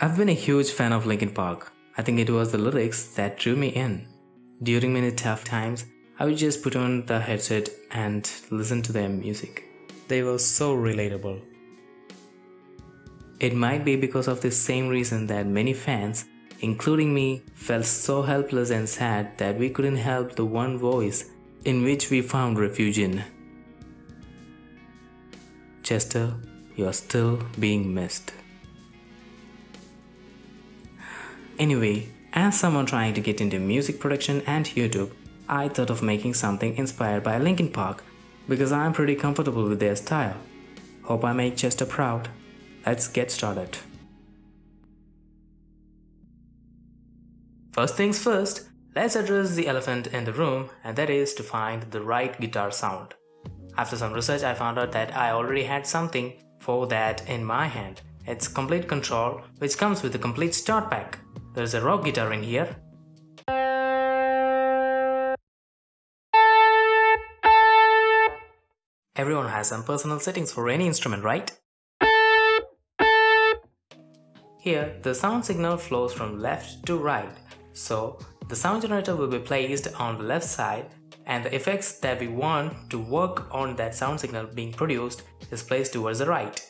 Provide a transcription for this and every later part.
I've been a huge fan of Linkin Park. I think it was the lyrics that drew me in. During many tough times, I would just put on the headset and listen to their music. They were so relatable. It might be because of the same reason that many fans, including me, felt so helpless and sad that we couldn't help the one voice in which we found refuge in. Chester, you're still being missed. Anyway, as someone trying to get into music production and YouTube, I thought of making something inspired by Linkin Park because I'm pretty comfortable with their style. Hope I make Chester proud. Let's get started. First things first, let's address the elephant in the room, and that is to find the right guitar sound. After some research, I found out that I already had something for that in my hand. It's Complete Control, which comes with a complete start pack. There's a rock guitar in here. Everyone has some personal settings for any instrument, right? Here, the sound signal flows from left to right, so the sound generator will be placed on the left side and the effects that we want to work on that sound signal being produced is placed towards the right.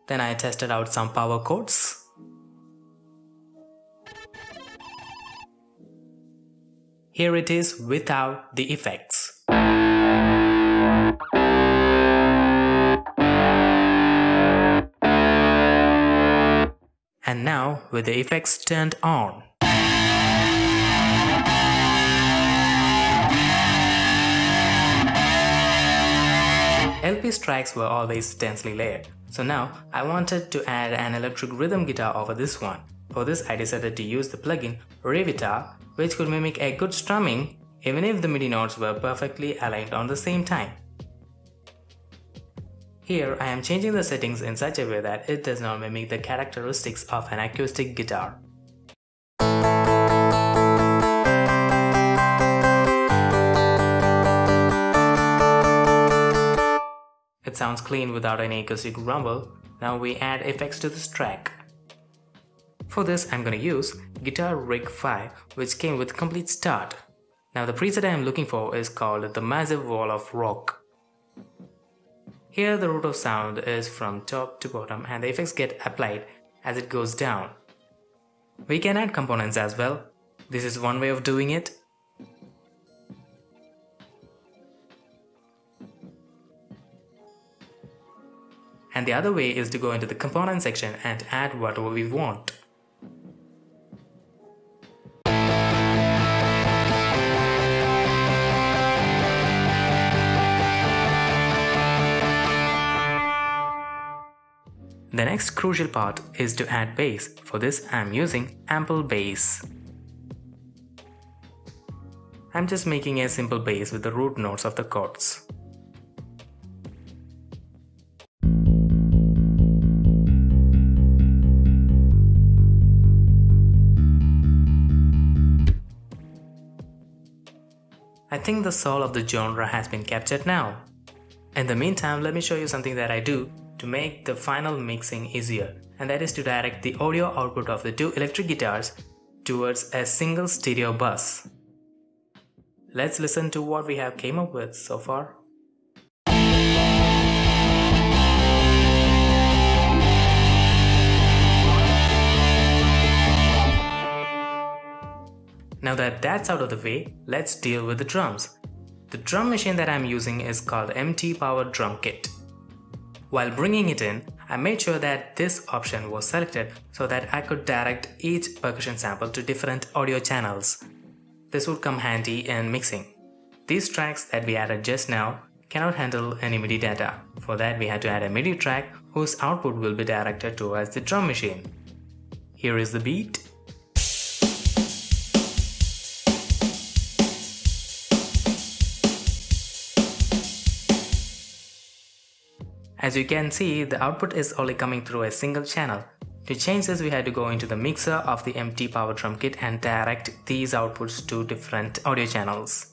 Then I tested out some power chords. Here it is without the effects. And now with the effects turned on. LP's tracks were always densely layered, so now I wanted to add an electric rhythm guitar over this one. For this I decided to use the plugin Revitar, which could mimic a good strumming even if the MIDI notes were perfectly aligned on the same time. Here I am changing the settings in such a way that it does not mimic the characteristics of an acoustic guitar. It sounds clean without any acoustic rumble. Now we add effects to this track. For this I'm going to use Guitar Rig 5, which came with complete start. Now the preset I am looking for is called the Massive Wall of Rock. Here the root of sound is from top to bottom and the effects get applied as it goes down. We can add components as well. This is one way of doing it. And the other way is to go into the component section and add whatever we want. The next crucial part is to add bass. For this I am using Ample Bass. I'm just making a simple bass with the root notes of the chords. I think the soul of the genre has been captured now. In the meantime, let me show you something that I do to make the final mixing easier, and that is to direct the audio output of the two electric guitars towards a single stereo bus. Let's listen to what we have came up with so far. Now that that's out of the way, let's deal with the drums. The drum machine that I'm using is called MT Power Drum Kit. While bringing it in, I made sure that this option was selected so that I could direct each percussion sample to different audio channels. This would come handy in mixing. These tracks that we added just now cannot handle any MIDI data. For that we had to add a MIDI track whose output will be directed towards the drum machine. Here is the beat. As you can see, the output is only coming through a single channel. To change this, we had to go into the mixer of the MT Power Drum Kit and direct these outputs to different audio channels.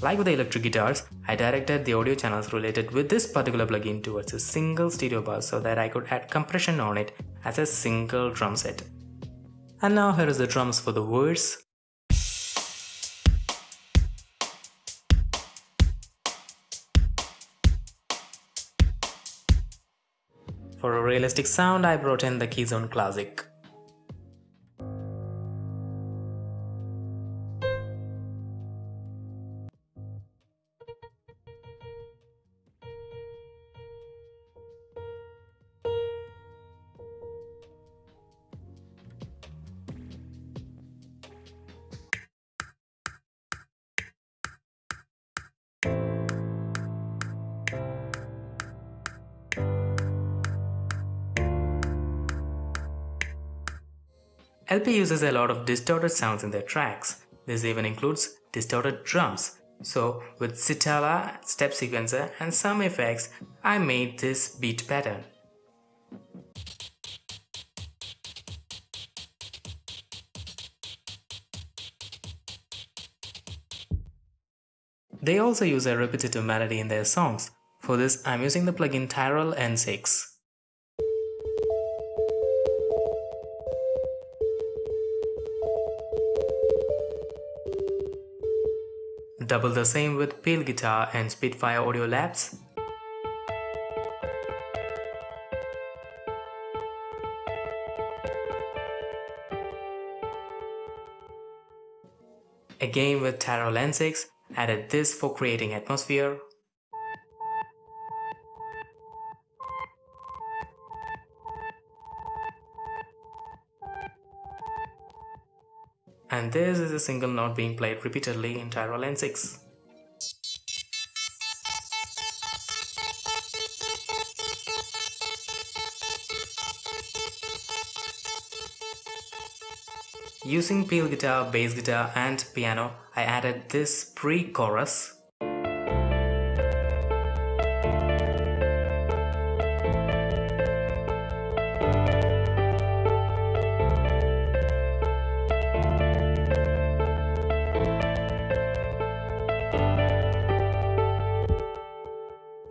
Like with the electric guitars, I directed the audio channels related with this particular plugin towards a single stereo bus so that I could add compression on it as a single drum set. And now here is the drums for the verse. For a realistic sound, I brought in the Keyzone Classic. LP uses a lot of distorted sounds in their tracks. This even includes distorted drums. So with Sitala, step sequencer and some effects, I made this beat pattern. They also use a repetitive melody in their songs. For this, I'm using the plugin Tyrol N6. Double the same with Peel Guitar and Spitfire Audio Labs. Again with Tyrol N6, added this for creating atmosphere. And this is a single note being played repeatedly in Tyrol N6. Using Peel Guitar, bass guitar and piano, I added this pre-chorus.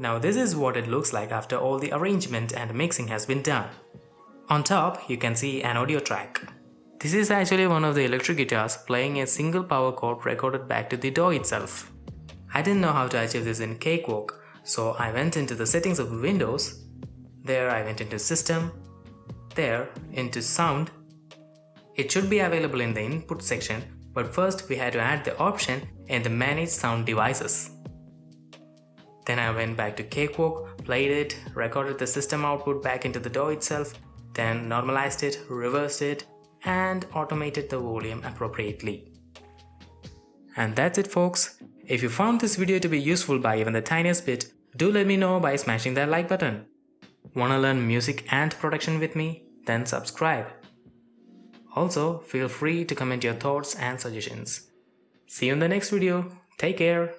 Now this is what it looks like after all the arrangement and mixing has been done. On top, you can see an audio track. This is actually one of the electric guitars playing a single power chord recorded back to the DAW itself. I didn't know how to achieve this in Cakewalk, so I went into the settings of Windows. There I went into System. There into Sound. It should be available in the input section, but first we had to add the option in the Manage Sound Devices. Then I went back to Cakewalk, played it, recorded the system output back into the DAW itself, then normalized it, reversed it, and automated the volume appropriately. And that's it, folks. If you found this video to be useful by even the tiniest bit, do let me know by smashing that like button. Wanna learn music and production with me? Then subscribe. Also, feel free to comment your thoughts and suggestions. See you in the next video. Take care.